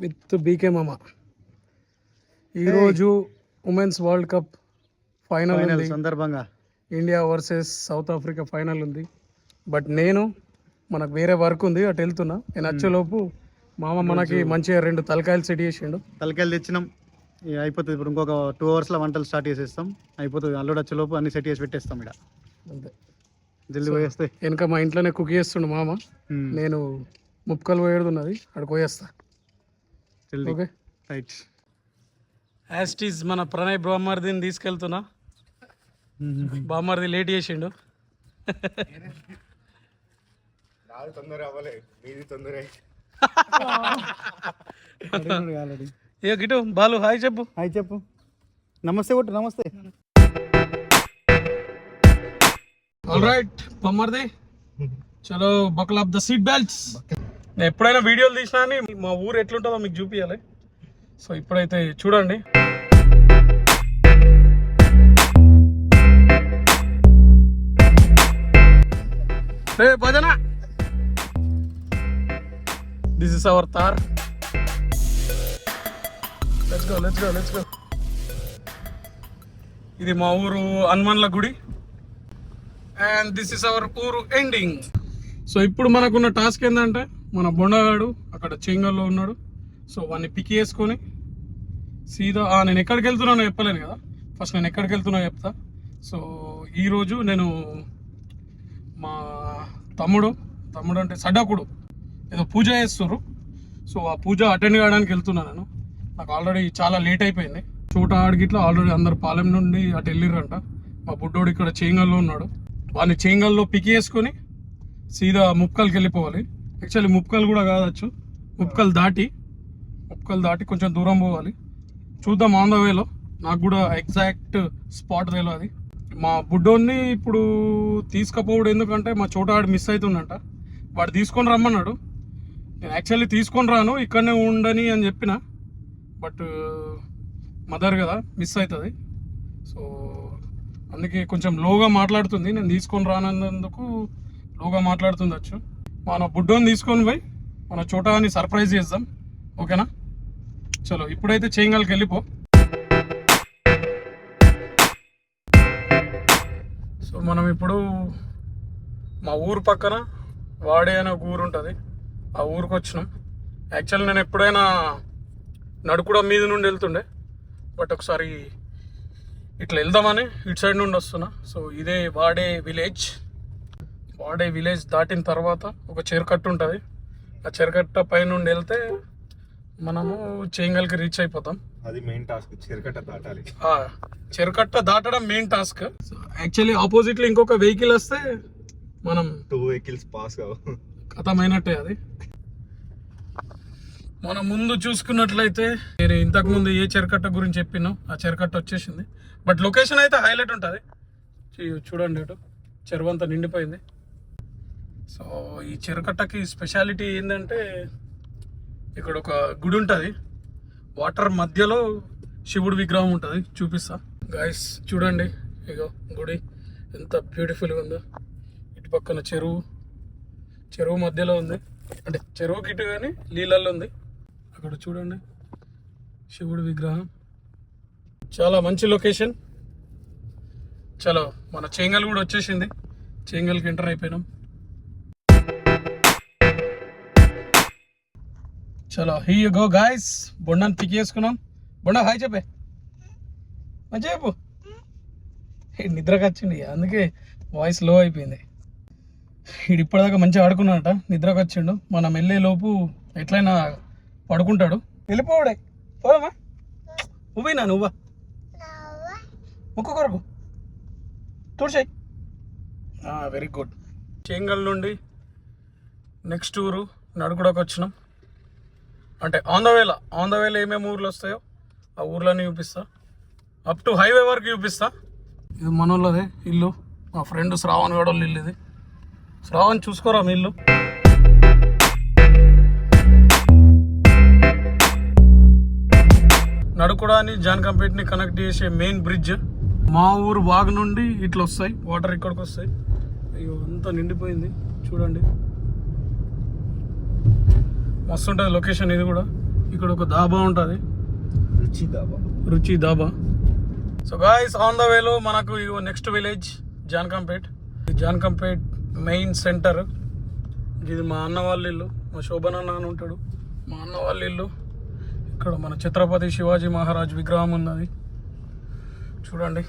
With BK మామ. ఈరోజు women's world cup final సందర్భంగా India versus south Africa final ఉంది. బట్ మనకు వేరే వర్క్ ఉంది, అటు వెళ్తున్నా. నేను వచ్చేలోపు మామ మనకి మంచిగా 2 తలకాయలు సెట్ చేసిండు. తలకాయలు తెచ్చినాం, అయిపోతుంది. ఇప్పుడు ఇంకొక 2 అవర్స్లో వంటలు స్టార్ట్ చేసేస్తాం, అయిపోతుంది. అల్లుడు వచ్చేలోపు అన్ని సెట్ చేసి పెట్టేస్తాం. ఇక్కడ అంతే, జల్దీ పోయేస్తే. వెనక మా ఇంట్లోనే కుక్ చేస్తుండు మామ. నేను ముక్కలు పోయేది ఉన్నది, అక్కడికి పోయేస్తా. Okay right. యాస్టీస్ మన ప్రణయ్ బామ్మర్దిని తీసుకెళ్తున్నా. బామ్మర్ది లేట్ చేసిండు. ఏ గిటు బాలు హాయ్ చెప్పు. హాయ్ చెప్పు, నమస్తే కొట్టు. నమస్తే. ఆల్రైట్ బామ్మర్ది, చలో buckle of the seat belts. నేను ఎప్పుడైనా వీడియోలు తీసినా అని మా ఊరు ఎట్లుంటుందో మీకు చూపించాలి. సో ఇప్పుడైతే చూడండి. భజన, this is our tar. Let's go let's go let's go. ఇది మా ఊరు హనుమన్ల గుడి. అండ్ దిస్ ఇస్ అవర్ ఊరు ఎండింగ్. సో ఇప్పుడు మనకున్న టాస్క్ ఏంటంటే, మన బొండగాడు అక్కడ చెంగల్లో ఉన్నాడు. సో వాడిని పిక్ చేసుకొని సీదా నేను ఎక్కడికి వెళ్తున్నానో చెప్పలేను కదా. ఫస్ట్ నేను ఎక్కడికి వెళ్తున్నా చెప్తా. సో ఈరోజు నేను మా తమ్ముడు అంటే సడ్డాకుడు ఏదో పూజ చేస్తున్నారు. సో ఆ పూజ అటెండ్ కావడానికి వెళ్తున్నాను నేను. నాకు ఆల్రెడీ చాలా లేట్ అయిపోయింది. చోట ఆడిగిట్లా ఆల్రెడీ అందరు పాలెం నుండి అటు వెళ్ళిర్రంట. మా బుడ్డోడు ఇక్కడ చేంగల్లో ఉన్నాడు. వాడిని చేంగల్లో పిక్ చేసుకొని సీదా ముప్కల్కి వెళ్ళిపోవాలి. యాక్చువల్లీ ముప్కల్ కూడా కాదచ్చు, ముప్కల్ దాటి కొంచెం దూరం పోవాలి. చూద్దాం ఆన్ ద వేలో. నాకు కూడా ఎగ్జాక్ట్ స్పాట్ తెలియదు. మా బుడ్డోని ఇప్పుడు తీసుకుపోవడం ఎందుకంటే మా చోటగాడు మిస్ అవుతుందంట. వాడు తీసుకొని రమ్మన్నాడు. నేను యాక్చువల్లీ తీసుకొని రాను, ఇక్కడనే ఉండని అని చెప్పిన. బట్ మదర్ కదా, మిస్ అవుతుంది. సో అందుకే కొంచెం లోగా మాట్లాడుతుంది. నేను తీసుకొని రానందుకు లోగా మాట్లాడుతుండొచ్చు. మన బుడ్డోని తీసుకొని పోయి మన చోటాని సర్ప్రైజ్ చేద్దాం. ఓకేనా? చలో ఇప్పుడైతే చేంగల్కి వెళ్ళిపో. సో మనం ఇప్పుడు మా ఊరు పక్కన వాడే అనే ఒక ఊరు ఉంటుంది, ఆ ఊరికి వచ్చినాం. యాక్చువల్లీ నేను ఎప్పుడైనా నడుకుడ మీద నుండి వెళ్తుండే, బట్ ఒకసారి ఇట్లా వెళ్దామని ఇటు సైడ్ నుండి వస్తున్నా. సో ఇదే వాడే విలేజ్ దాటిన తర్వాత ఒక చెరుకట్ట ఉంటుంది. ఆ చెరుకట్ట పై నుండి వెళ్తే మనము చేంగల్కి రీచ్ అయిపోతాం. అది మెయిన్ టాస్క్, చెరుకట్ట దాటాలి. చెరుకట్ట దాటడం మెయిన్ టాస్క్. యాక్చువల్లీ ఆపోజిట్లో ఇంకొక వెహికల్ వస్తే మనం 2 వెహికల్స్ పాస్ కావు, కథమైనట్టే. అది మనం ముందు చూసుకున్నట్లయితే నేను ఇంతకు ముందు ఏ చెరుకట్ట గురించి చెప్పినో ఆ చెరుకట్ట వచ్చేసింది. బట్ లొకేషన్ అయితే హైలైట్ ఉంటుంది. చూడండి, అటు చెరువు అంతా నిండిపోయింది. సో ఈ చెరుకట్టకి స్పెషాలిటీ ఏంటంటే, ఇక్కడ ఒక గుడి ఉంటుంది, వాటర్ మధ్యలో శివుడి విగ్రహం ఉంటుంది. చూపిస్తా గైస్, చూడండి. ఇగో గుడి ఎంత బ్యూటిఫుల్గా ఉందో. ఇటు పక్కన చెరువు మధ్యలో ఉంది, అంటే చెరువుకి ఇటు కానీ నీళ్ళల్లో ఉంది. అక్కడ చూడండి శివుడి విగ్రహం. చాలా మంచి లొకేషన్. చలో మన చేంగల్ కూడా వచ్చేసింది. చేంగల్కి ఎంటర్ అయిపోయినాం. చలో హీ యు గో గాయస్. బొండాన్ని పిక్ చేసుకున్నాం. బొండా హాయ్ చెప్పే, మంచిగా చెప్పు. నిద్రకు వచ్చింది, అందుకే వాయిస్ లో అయిపోయింది. వీడు ఇప్పటిదాకా మంచిగా ఆడుకున్నాడట, నిద్రకు వచ్చిండు. మనం వెళ్ళే లోపు ఎట్లయినా పడుకుంటాడు. వెళ్ళిపోవడే, పోదామా? నువ్వేనా నువ్వా? ముక్కు కొరకు తుడిచాయి. Very good. చేంగల్ నుండి నెక్స్ట్ ఊరు నడుకుడకు వచ్చినాం. అంటే ఆన్ ద వేలో ఏమేమి ఊర్లు వస్తాయో ఆ ఊర్లన్నీ చూపిస్తా. అప్ టు హైవే వరకు చూపిస్తా. ఇది మనోళ్ళదే ఇల్లు, మా ఫ్రెండ్ శ్రావణ్ గడోళ్ళు ఇల్లు ఇది. శ్రావణ్ చూసుకోరా మీ ఇల్లు. నడుకుడాని జాన్కంపేట్ని కనెక్ట్ చేసే మెయిన్ బ్రిడ్జ్. మా ఊరు వాగు నుండి ఇట్లా వస్తాయి వాటర్, ఇక్కడికి వస్తాయి. అయ్యో అంతా నిండిపోయింది చూడండి. మస్తు ఉంటుంది లొకేషన్ ఇది కూడా. ఇక్కడ ఒక దాబా ఉంటుంది, రుచి dhaba. So guys on the వేలో మనకు next village Jankampet. Jankampet main centre. ఇది మా అన్న వాళ్ళ ఇల్లు, మా శోభన్ అన్న అని ఉంటాడు, మా అన్న వాళ్ళ ఇల్లు. ఇక్కడ మన ఛత్రపతి శివాజీ మహారాజ్ విగ్రహం ఉన్నది చూడండి.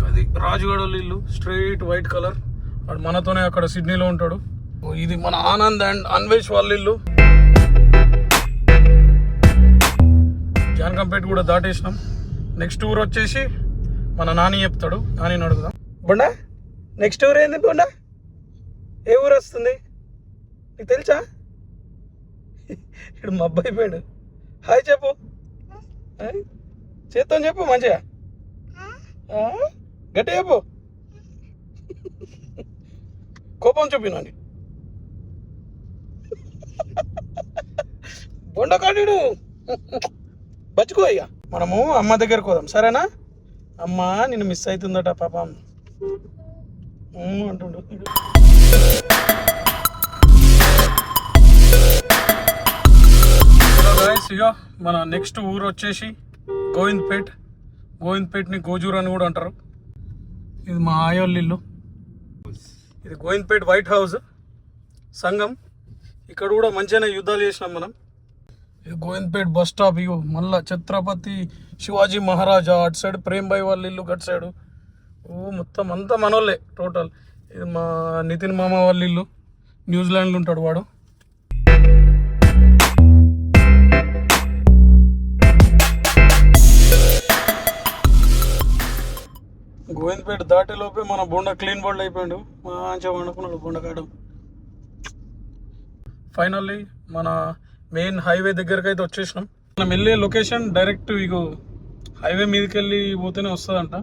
అది రాజుగడ ఇల్లు, స్ట్రైట్ వైట్ కలర్. వాడు మనతోనే అక్కడ సిడ్నీలో ఉంటాడు. ఇది మన ఆనంద్ అండ్ అన్వేష్ వాళ్ళ ఇల్లు. జాన్కంపేట్ కూడా దాటేసినాం. నెక్స్ట్ ఊరు వచ్చేసి మన నాని చెప్తాడు, నాని అడుగుదాం. బొండా నెక్స్ట్ ఊరు ఏంది బొండా? ఏ ఊరు వస్తుంది నీకు తెలుసా? ఇక్కడ మా అబ్బాయి పోయాడు. హాయ్ చెప్పు, చేత్తో చెప్పు మంచిగా, గట్టి చెప్పు. కోపం చూపినాని బొండకాడు బచ్చుకో. ఇక మనము అమ్మ దగ్గరకు పోదాం సరేనా? అమ్మ నిన్ను మిస్ అవుతుందట పాపం అంటుండు. ఇక మన నెక్స్ట్ ఊరు వచ్చేసి గోవింద్పేట్. గోవింద్పేట్ని గోజూర్ అని కూడా అంటారు. ఇది మా ఆయోళ్ళ ఇల్లు. ఇది గోవింద్పేట్ వైట్ హౌస్ సంఘం. ఇక్కడ కూడా మంచిగానే యుద్ధాలు చేసినాం మనం. ఇది గోవింద్పేట్ బస్ స్టాప్. ఇగో మళ్ళా ఛత్రపతి శివాజీ మహారాజా అటు సైడ్, ప్రేమ్బాయి వాళ్ళ ఇల్లు అటు సైడు. మొత్తం అంతా మనోళ్ళే టోటల్. ఇది మా నితిన్ మామ వాళ్ళ ఇల్లు, న్యూజిలాండ్లో ఉంటాడు వాడు. గోవింద్పేట దాటేలోపే మన బొండ క్లీన్ బోల్డ్ అయిపోయాడు. మంచిగా వండుకున్నాడు బొండకాడు. ఫైనల్లీ మన మెయిన్ హైవే దగ్గరకు అయితే వచ్చేసినాం. మనం వెళ్ళే లొకేషన్ డైరెక్ట్ ఇగో హైవే మీదకి వెళ్ళి పోతేనే వస్తుందంట.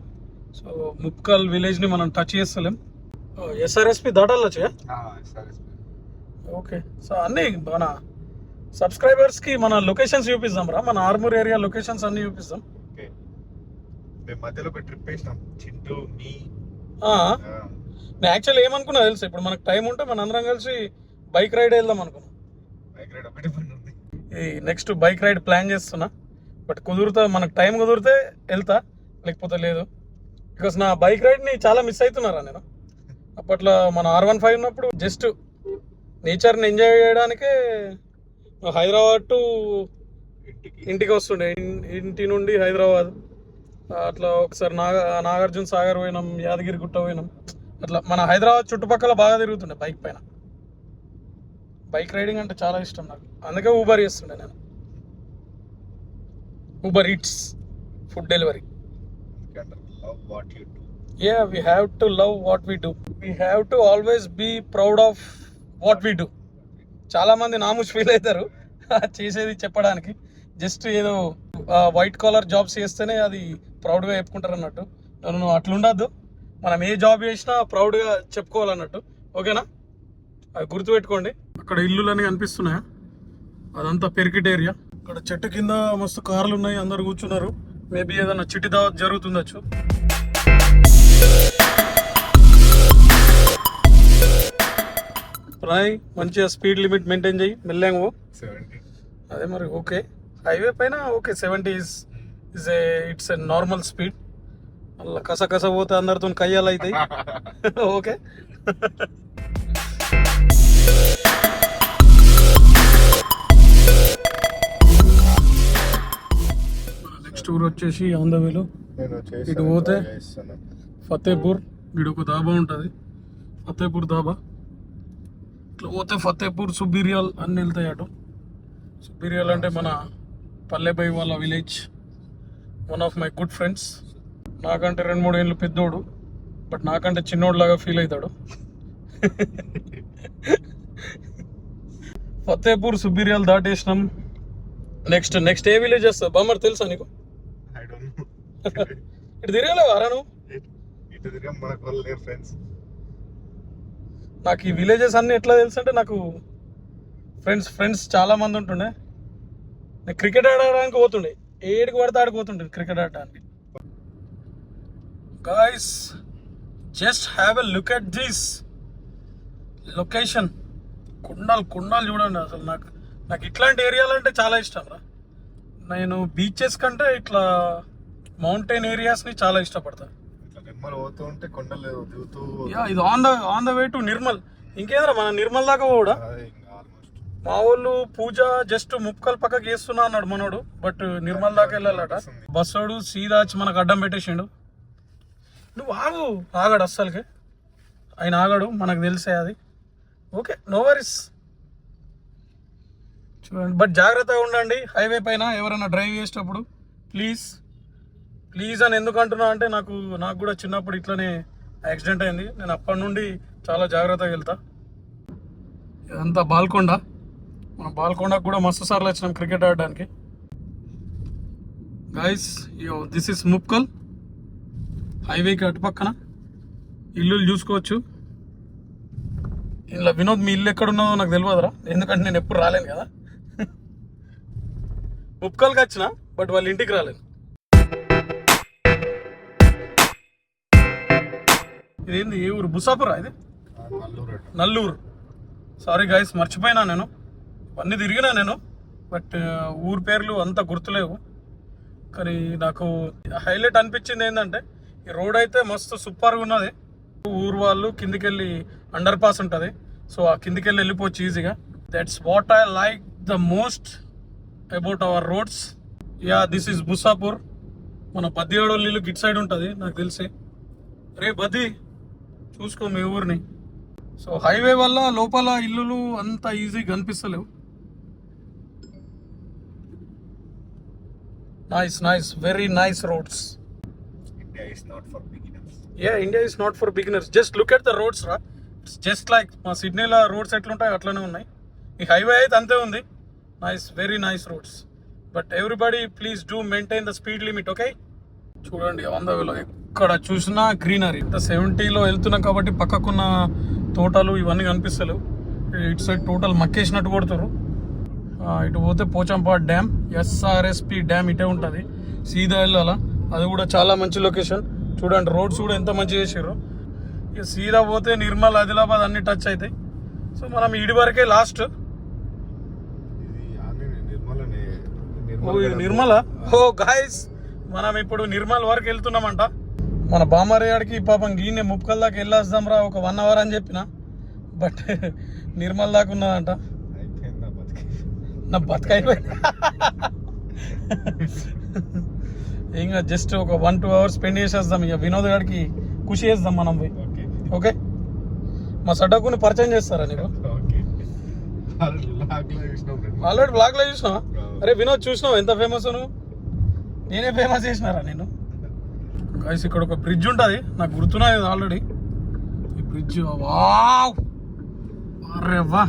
సో ముప్కల్ విలేజ్ని మనం టచ్ చేస్తలేం. ఎస్ఆర్ఎస్పి దాటాలొచ్చా? ఓకే. సో అన్నీ మన సబ్స్క్రైబర్స్కి మన లొకేషన్స్ చూపిస్తాం రా. మన ఆర్మూర్ ఏరియా లొకేషన్స్ అన్నీ చూపిస్తాం. మధ్యలో ఒక ట్రిప్ వేసినాం చింటూ మీ. నేను యాక్చువల్లీ ఏమనుకున్నా తెలుసు, ఇప్పుడు మనకు టైం ఉంటే మన అందరం కలిసి బైక్ రైడ్ వెళ్దాం అనుకున్నాం. బైక్ రైడ్ ఒకటి పని ఉంది. ఈ నెక్స్ట్ బైక్ రైడ్ ప్లాన్ చేస్తున్నా. బట్ కుదురుతా, మనకు టైం కుదిరితే వెళ్తా, లేకపోతే లేదు. బికాస్ నా బైక్ రైడ్ని చాలా మిస్ అవుతున్నారా నేను. అప్పట్లో మన R15 ఉన్నప్పుడు జస్ట్ నేచర్ని ఎంజాయ్ చేయడానికే హైదరాబాద్ టు ఇంటికి వస్తుండే. ఇంటి నుండి హైదరాబాద్ అట్లా ఒకసారి నాగార్జున సాగర్ పోయినాం, యాదగిరి గుట్ట పోయినాం. అట్లా మన హైదరాబాద్ చుట్టుపక్కల బాగా తిరుగుతుండే బైక్ పైన. బైక్ రైడింగ్ అంటే చాలా ఇష్టం నాకు. అందుకే ఊబర్ చేస్తుండే నేను. Uber eats food delivery. Yeah, we have to love what we do. We have to always be proud of what we do. చాలా మంది నామూస్ ఫీల్ అవుతారు చేసేది చెప్పడానికి. జస్ట్ ఏదో వైట్ కాలర్ జాబ్స్ చేస్తేనే అది ప్రౌడ్గా చెప్పుకుంటారు అన్నట్టు. నువ్వు అట్లుండద్దు. మనం ఏ జాబ్ చేసినా ప్రౌడ్గా చెప్పుకోవాలన్నట్టు. ఓకేనా? అది గుర్తుపెట్టుకోండి. అక్కడ ఇల్లులని కనిపిస్తున్నాయా? అదంతా పెరికిట్ ఏరియా. ఇక్కడ చెట్టు కింద మస్తు కార్లు ఉన్నాయి, అందరు కూర్చున్నారు. మేబీ ఏదైనా చిట్టి దావత్ జరుగుతుండొచ్చు. రాయ్ మంచిగా స్పీడ్ లిమిట్ మెయింటైన్ చేయి, మెల్లంగా. అదే మరి ఓకే. హైవే పైన okay 70 it's a normal speed. మళ్ళీ కస పోతే అందరితో కయ్యాలు అవుతాయి. ఓకే. నెక్స్ట్ ఊరు వచ్చేసి ఆన్ ద వేలో ఇటు పోతే ఫతేపూర్. ఇటు ఒక దాబా ఉంటుంది, ఫతేపూర్ దాబా. ఇట్లా పోతే ఫతేపూర్, సుబ్బిరియాల్ అన్నీ వెళ్తాయి అటు. సుబ్బిరియాల్ అంటే మన పల్లెబాయి వాళ్ళ village. One of my good friends. నాకంటే 2-3 ఏళ్ళు పెద్దోడు, బట్ నాకంటే చిన్నోడు లాగా ఫీల్ అవుతాడు. ఫతేపూర్, సుబ్బిరియాల్ దాటేసినాం. నెక్స్ట్ ఏ విలేజ్ వస్తుంది బామ్మర్ తెలుసా నీకు? ఇటు తిరగలేవు అరా నువ్వు? నాకు ఈ విలేజెస్ అన్ని ఎట్లా తెలుసు అంటే, నాకు ఫ్రెండ్స్ చాలా మంది ఉంటుండే. నేను క్రికెట్ ఆడడానికి పోతుండే, ఏడికి పడితే ఆడికి పోతుండే క్రికెట్ ఆడడానికి. Guys just have a look at this location కొండలు కొండలు చూడండి. అసలు నాకు ఇట్లాంటి ఏరియాలు అంటే చాలా ఇష్టం రా. నేను బీచెస్ కంటే ఇట్లా మౌంటైన్ ఏరియాస్ని చాలా ఇష్టపడతాను. ఇట్లా నిర్మల్ పోతూ ఉంటే కొండలు దిగుతూ యా, ఇది on the way to Nirmal. ఇంకేంద్రా మన నిర్మల్ దాకా కూడా అదే ఇంకా ఆల్మోస్ట్ మా వాళ్ళు పూజ జస్ట్ ముక్కలు పక్కకి వేస్తున్నా అన్నాడు మనోడు. బట్ నిర్మల్ దాకా వెళ్ళాలట. బస్సోడు సీదా వచ్చి మనకు అడ్డం పెట్టేసిండు. నువ్వు ఆగాడు అస్సలకి. ఆయన ఆగాడు, మనకు తెలిసే అది. Okay, no worries. చూడండి, బట్ జాగ్రత్తగా ఉండండి హైవే పైన ఎవరైనా డ్రైవ్ చేసేటప్పుడు. ప్లీజ్ అని ఎందుకు అంటున్నా అంటే నాకు కూడా చిన్నప్పుడు ఇట్లనే యాక్సిడెంట్ అయింది. నేను అప్పటి నుండి చాలా జాగ్రత్తగా వెళ్తా. ఇదంతా బాల్కొండ. మన బాల్కొండకు కూడా మస్తు సార్లు వచ్చినాం క్రికెట్ ఆడడానికి. Guys, this is Mupkal. హైవేకి అటు పక్కన ఇల్లులు చూసుకోవచ్చు. ఇలా వినోద్, మీ ఇల్లు ఎక్కడ ఉన్నదో నాకు తెలియదురా, ఎందుకంటే నేను ఎప్పుడు రాలేను కదా. ముప్కల్కి వచ్చిన, బట్ వాళ్ళ ఇంటికి రాలేను. ఇదేంది, ఏ ఊరు? బుసాపురా ఇది? నల్లూరు. సారీ గైస్, మర్చిపోయినా నేను. అన్నీ తిరిగినా నేను, బట్ ఊరు పేర్లు అంత గుర్తులేవు. కానీ నాకు హైలైట్ అనిపించింది ఏంటంటే ఈ రోడ్ అయితే మస్తు సూపర్గా ఉన్నది. ఊరు వాళ్ళు కిందికెళ్ళి అండర్ పాస్ ఉంటుంది, సో ఆ కిందికెళ్ళి వెళ్ళిపోవచ్చు ఈజీగా. That's what I like the most about our roads. Yeah, this is Busapur. మన బద్దివాడోళ్ళ ఇల్లు గిట్ సైడ్ ఉంటుంది నాకు తెలిసి. రే బద్ది, చూసుకో మీ ఊరిని. సో హైవే వల్ల లోపల ఇల్లులు అంత ఈజీగా కనిపిస్తలేవు. Nice, very nice roads. India is not for beginners. India is not for beginners. Just look at the roads రా. ఇట్స్ జస్ట్ లైక్ మా సిడ్నీలో రోడ్స్ ఎట్లుంటాయి అట్లనే ఉన్నాయి. ఈ హైవే అయితే అంతే ఉంది. Nice, very nice roads. But everybody please do maintain the speed limit, okay? చూడండి, ఆన్ ద వేలో ఎక్కడ చూసినా గ్రీనరీ. ఇంత 70లో వెళ్తున్నాం కాబట్టి పక్కకున్న తోటలు ఇవన్నీ కనిపిస్తలేవు. ఇటు సైడ్ టోటల్ మక్కేసినట్టు కొడుతారు. ఇటు పోతే పోచంపాడు డ్యామ్, ఎస్ఆర్ఎస్పి డ్యామ్ ఇటే ఉంటుంది. సీదా వెళ్ళాలా. అది కూడా చాలా మంచి లొకేషన్. చూడండి, రోడ్స్ కూడా ఎంత మంచిగా చేసారు. ఇక సీదా పోతే నిర్మల్, ఆదిలాబాద్ అన్ని టచ్ అవుతాయి. సో మనం ఇడి వరకే లాస్ట్. నిర్మల. ఓ గాయస్, మనం ఇప్పుడు నిర్మల్ వరకు వెళ్తున్నామంట. మన బామర్యాడికి పాపం గీనే ముప్కల్ దాకా వెళ్ళేద్దాం రా ఒక 1 అవర్ అని చెప్పిన, బట్ నిర్మల్ దాకా ఉన్నదంట. నా బతకైపోయి ఇంకా జస్ట్ ఒక 1-2 అవర్స్ స్పెండ్ చేసేద్దాం. ఇక వినోద్ గారికి ఖుషి చేద్దాం మనం పోయి. ఓకే, మా సడ్డకుని పరిచయం చేస్తారా నీకు? ఆల్రెడీ బ్లాగ్ లో చూసినావా? అరే వినోద్, చూసినావు ఎంత ఫేమస్ నువ్వు? నేనే ఫేమస్ చేసినారా నేను? గైస్, ఇక్కడ ఒక బ్రిడ్జ్ ఉంటుంది, నాకు గుర్తున్నది ఆల్రెడీ. ఈ బ్రిడ్జ్ వావ్, అరే వా.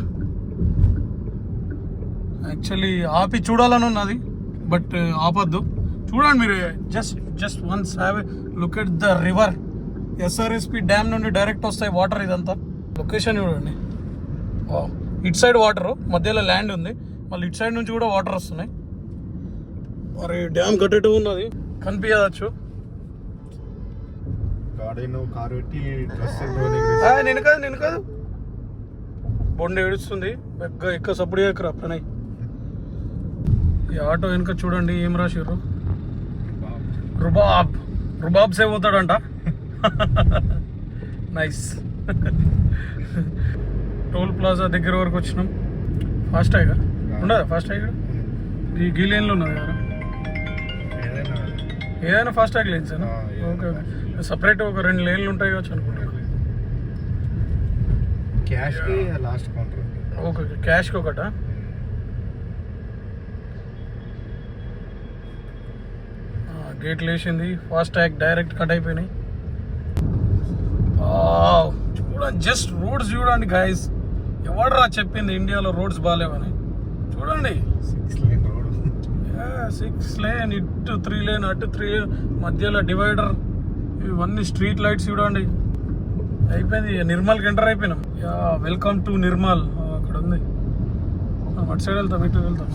యాక్చువల్లీ ఆపి చూడాలని ఉన్నది, బట్ ఆపద్దు. చూడండి మీరు, just once have look at the river. SRSP dam నుండి డైరెక్ట్ వస్తాయి వాటర్. ఇదంతా లొకేషన్ చూడండి. ఇటు సైడ్ వాటర్, మధ్యలో ల్యాండ్ ఉంది, మళ్ళీ ఇటు సైడ్ నుంచి కూడా వాటర్ వస్తున్నాయి. మరి డ్యామ్ కట్టేట్టు ఉన్నది, కనిపించవచ్చు. నేను కాదు బొండ ఏడుస్తుంది. ఎక్క సప్పుడు ఎక్కరా ప్రణయ్. ఈ ఆటో వెనుక చూడండి ఏం రాసిర్రు. రుబాబ్ సేవ్ అవుతాడంట. నైస్. టోల్ ప్లాజా దగ్గర వరకు వచ్చినాం. ఫాస్ట్ ట్యాగ్ ఉండదా? ఫాస్ట్ ట్యాగ్ ఈ గీలేన్లో ఉన్నది కదా. ఏదైనా fast tag lanes okay okay. Separate ఒక 2 లేన్లు ఉంటాయి కావచ్చు అనుకుంటున్నాను. ఓకే, క్యాష్కి ఒకట. గేట్లు వేసింది, ఫాస్ట్ ట్యాగ్ డైరెక్ట్ కట్ అయిపోయినాయి. చూడండి, జస్ట్ రోడ్స్ చూడండి గైస్. ఎవడరా చెప్పింది ఇండియాలో రోడ్స్ బాగాలేవని? చూడండి, 6 లేన్, ఇటు 3 లేన్, అటు 3 లేన్, మధ్యలో డివైడర్, ఇవన్నీ స్ట్రీట్ లైట్స్ చూడండి. అయిపోయింది, నిర్మల్కి ఎంటర్ అయిపోయినాం. Yeah, welcome to Nirmal. అక్కడ ఉంది, అటు సైడ్ వెళ్తాం, ఇటు వెళ్తాం.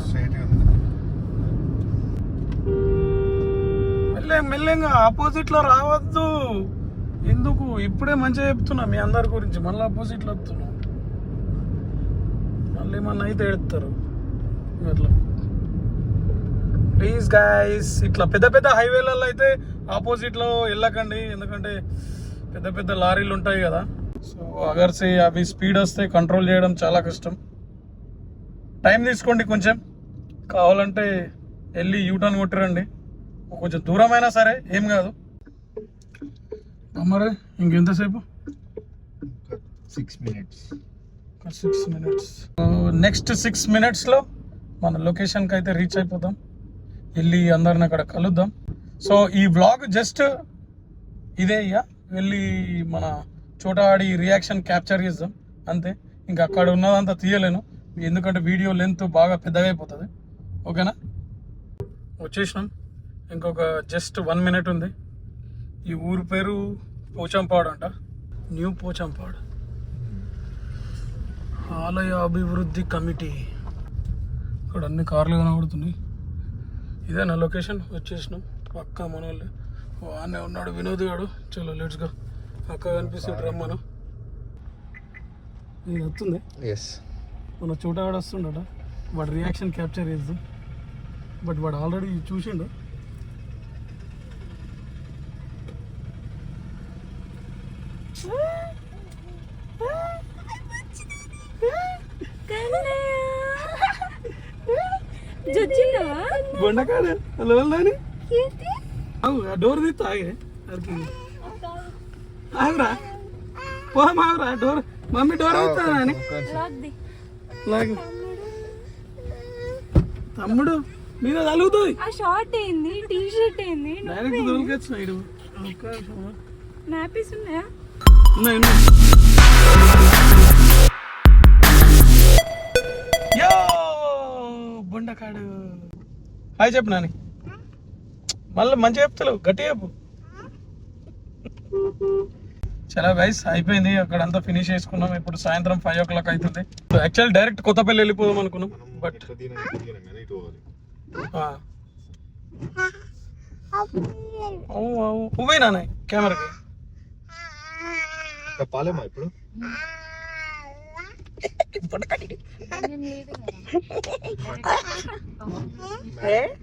మెల్లగా ఆపోజిట్లో రావద్దు. ఎందుకు? ఇప్పుడే మంచిగా చెప్తున్నా మీ అందరి గురించి, మళ్ళీ ఆపోజిట్లో వస్తున్నాం. మళ్ళీ ఏమన్నా అయితే ఎడుతారు అట్లా. ప్లీజ్ గైస్, ఇట్లా పెద్ద పెద్ద హైవేలలో అయితే ఆపోజిట్లో వెళ్ళకండి, ఎందుకంటే పెద్ద పెద్ద లారీలు ఉంటాయి కదా. సో అగర్సే అవి స్పీడ్ వస్తే కంట్రోల్ చేయడం చాలా కష్టం. టైం తీసుకోండి కొంచెం, కావాలంటే వెళ్ళి యూటర్న్ కొట్టిరండి, కొంచెం దూరమైనా సరే ఏం కాదు. మరి ఇంకెంతసేపు? 6 minutes. 6 minutes. నెక్స్ట్ 6 minutesలో మన లొకేషన్కి అయితే రీచ్ అయిపోతాం, వెళ్ళి అందరిని అక్కడ కలుద్దాం. సో ఈ వ్లాగ్ జస్ట్ ఇదే, ఇక వెళ్ళి మన చోటాడి రియాక్షన్ క్యాప్చర్ చేద్దాం అంతే. ఇంకా అక్కడ ఉన్నదంతా తీయలేను, ఎందుకంటే వీడియో లెంత్ బాగా పెద్దగా అయిపోతుంది. ఓకేనా? వచ్చేసినాం, ఇంకొక జస్ట్ 1 minute ఉంది. ఈ ఊరు పేరు పోచంపాడు అంట, న్యూ పోచంపాడు ఆలయ అభివృద్ధి కమిటీ. ఇక్కడ అన్ని కార్లు కనబడుతున్నాయి. ఇదే నా లొకేషన్. వచ్చేసినాం పక్క మన వాళ్ళు. వానే ఉన్నాడు వినోద్ గాడు. చలో లెట్స్ గో. అక్క కనిపిస్తాడు, రమ్మను. ఇది వస్తుంది మన చోటాడు వస్తుండట, వాడు రియాక్షన్ క్యాప్చర్ చేద్దాం. బట్ వాడు ఆల్రెడీ చూసిండు. బొండకాడ హలో అని డోర్ తీస్తా ఆగే ఆగురా, పోమాగురా డోర్. మమ్మీ డోర్ తీస్తా అని లాగు. తమ్ముడు మీద తలుగుతుంది. షార్ట్ ఏంది, టీ షర్ట్ ఏంది, డైరెక్ట్ దొరికొచ్చిన ఇడు. నాపీస్ ఉన్నాయా? ఉన్నాయి ఉన్నాయి. యో బొండకాడు హాయ్ చెప్పు నాని. మళ్ళీ మంచిగా చెప్తలేవు, గట్టి చెప్పు. చాలా గైస్ అయిపోయింది, అక్కడంతా ఫినిష్ చేసుకున్నాం. ఇప్పుడు సాయంత్రం 5 o'clock అవుతుంది. యాక్చువల్ డైరెక్ట్ కొత్తపల్లి వెళ్ళిపోదాం అనుకున్నాం, బట్ నువ్వే నాన్న కెమెరాకి పాలేమా ఇప్పుడు?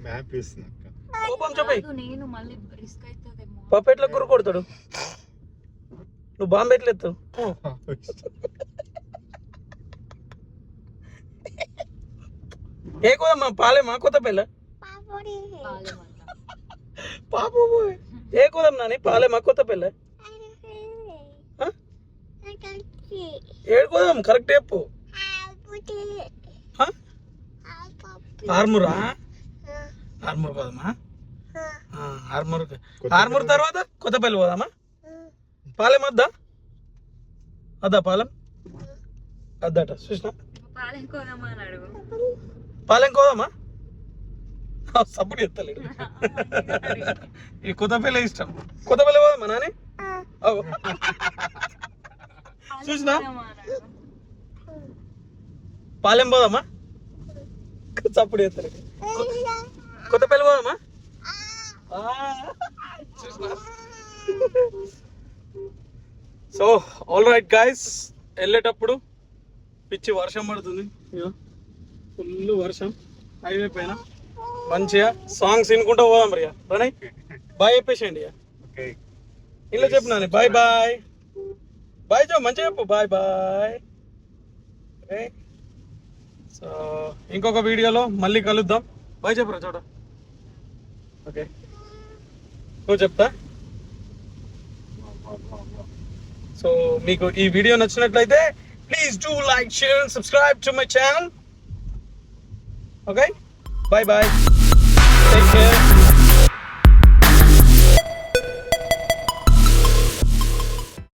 మ్యాప్ ఇస్తున్నా. పప్పెట్ల గురు కొడతాడు, నువ్వు బాంబు ఎట్లా ఎత్తావు? ఏ కోదమ్మా పాలేమా కొత్తపల్లి? పాప ఏ కోదం నాని పాలేమా కొత్తపల్లి? ఏడుకోదాం కరెక్ట్ చెప్పు. ఆర్మూరా? ఆర్మూర్ పోదామా? ఆర్మూర్ తర్వాత కొత్తపల్లి పోదామా? పాలెం వద్దా? అద్దా పాలెం అద్దట చూసినా. పాలెం కోదామా? సప్పుడు ఎత్తలేడు. ఈ కొత్తపల్లి ఇష్టం. కొత్తపల్లి పోదామా నాని? చూసినా పాలెం పోదామా? చప్పుడు ఎత్తలే. కొత్తపల్లి పోదామా? సో ఆల్ రైట్ గైస్, వెళ్ళేటప్పుడు పిచ్చి వర్షం పడుతుంది, ఫుల్ వర్షం హైవే పైన. మంచిగా సాంగ్స్ వినుకుంటూ పోదాం రియా. ప్రణయ్ బాయ్ చెప్పేసేయండి. ఇలా చెప్పు నాని బాయ్ బాయ్. బాయ్ జో మంచిగా చెప్పు బాయ్ బాయ్. ఓకే, సో ఇంకొక వీడియోలో మళ్ళీ కలుద్దాం. బాయ్ చెప్పరా చోట. ఓకే, నువ్వు చెప్తా. సో మీకు ఈ వీడియో నచ్చినట్లయితే please do like, share and subscribe to my channel. Okay, bye bye, take care.